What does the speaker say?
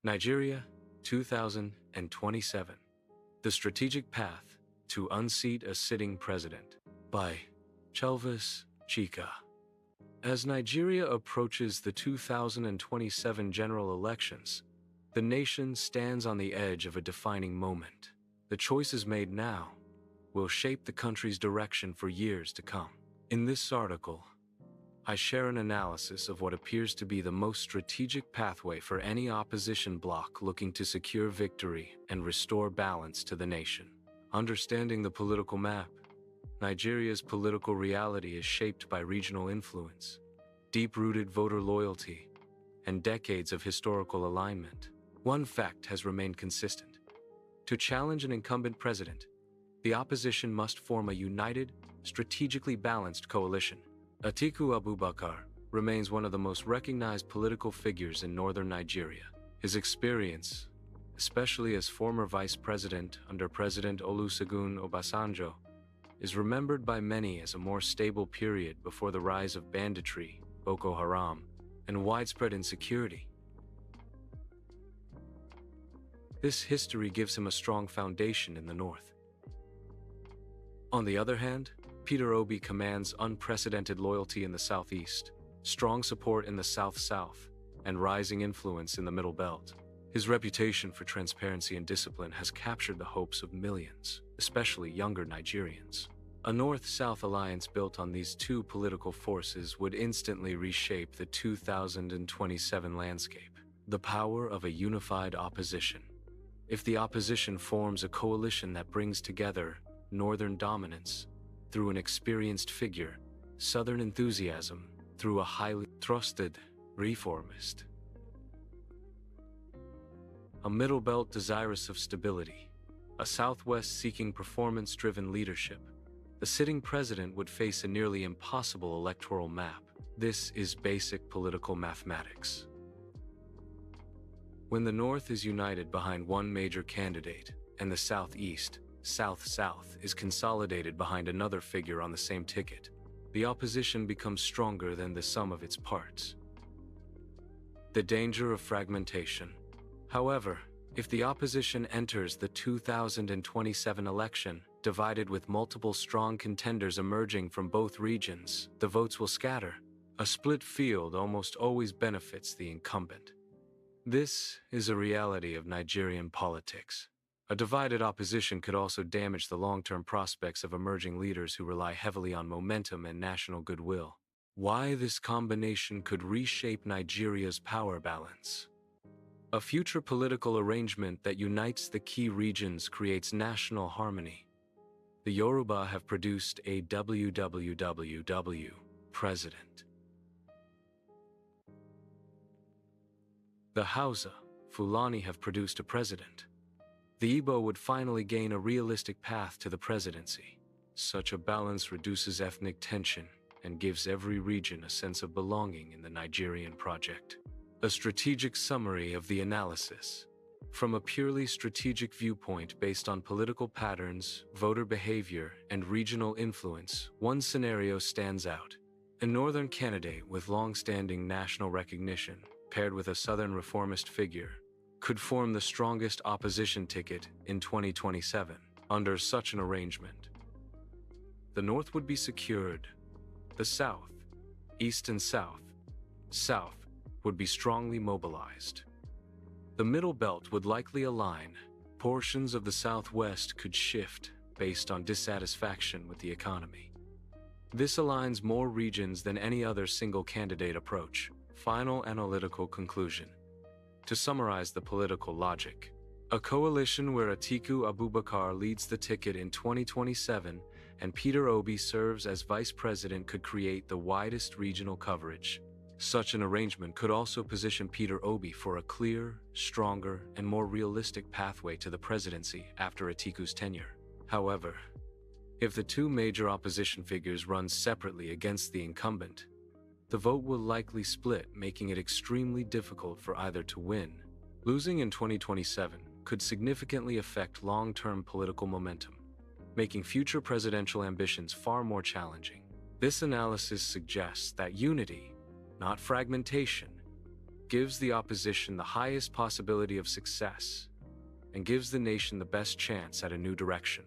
Nigeria, 2027. The Strategic Path to Unseat a Sitting President by Chelvis Chika. As Nigeria approaches the 2027 general elections, the nation stands on the edge of a defining moment. The choices made now will shape the country's direction for years to come. In this article, I share an analysis of what appears to be the most strategic pathway for any opposition bloc looking to secure victory and restore balance to the nation. Understanding the political map, Nigeria's political reality is shaped by regional influence, deep-rooted voter loyalty, and decades of historical alignment. One fact has remained consistent. To challenge an incumbent president, the opposition must form a united, strategically balanced coalition. Atiku Abubakar remains one of the most recognized political figures in northern Nigeria. His experience, especially as former vice president under President Olusegun Obasanjo, is remembered by many as a more stable period before the rise of banditry, Boko Haram, and widespread insecurity. This history gives him a strong foundation in the north. On the other hand, Peter Obi commands unprecedented loyalty in the southeast, strong support in the south-south, and rising influence in the Middle Belt. His reputation for transparency and discipline has captured the hopes of millions, especially younger Nigerians. A north-south alliance built on these two political forces would instantly reshape the 2027 landscape. The power of a unified opposition. If the opposition forms a coalition that brings together northern dominance through an experienced figure, southern enthusiasm through a highly trusted reformist, a middle belt desirous of stability, a southwest seeking performance-driven leadership, the sitting president would face a nearly impossible electoral map. This is basic political mathematics. When the North is united behind one major candidate, and the Southeast, South-South, is consolidated behind another figure on the same ticket, the opposition becomes stronger than the sum of its parts. The danger of fragmentation. However, if the opposition enters the 2027 election divided with multiple strong contenders emerging from both regions, the votes will scatter. A split field almost always benefits the incumbent. This is a reality of Nigerian politics. A divided opposition could also damage the long-term prospects of emerging leaders who rely heavily on momentum and national goodwill. Why this combination could reshape Nigeria's power balance. A future political arrangement that unites the key regions creates national harmony. The Yoruba have produced a WWWW president. The Hausa, Fulani have produced a president. The Igbo would finally gain a realistic path to the presidency. Such a balance reduces ethnic tension and gives every region a sense of belonging in the Nigerian project. A strategic summary of the analysis. From a purely strategic viewpoint based on political patterns, voter behavior, and regional influence, one scenario stands out. A northern candidate with long-standing national recognition, paired with a southern reformist figure, could form the strongest opposition ticket in 2027. Under such an arrangement, the North would be secured. The South, East and South, would be strongly mobilized. The Middle Belt would likely align. Portions of the Southwest could shift based on dissatisfaction with the economy. This aligns more regions than any other single-candidate approach. Final analytical conclusion. To summarize the political logic, a coalition where Atiku Abubakar leads the ticket in 2027 and Peter Obi serves as vice president could create the widest regional coverage. Such an arrangement could also position Peter Obi for a clear, stronger, and more realistic pathway to the presidency after Atiku's tenure. However, if the two major opposition figures run separately against the incumbent, the vote will likely split, making it extremely difficult for either to win. Losing in 2027 could significantly affect long-term political momentum, making future presidential ambitions far more challenging. This analysis suggests that unity, not fragmentation, gives the opposition the highest possibility of success and gives the nation the best chance at a new direction.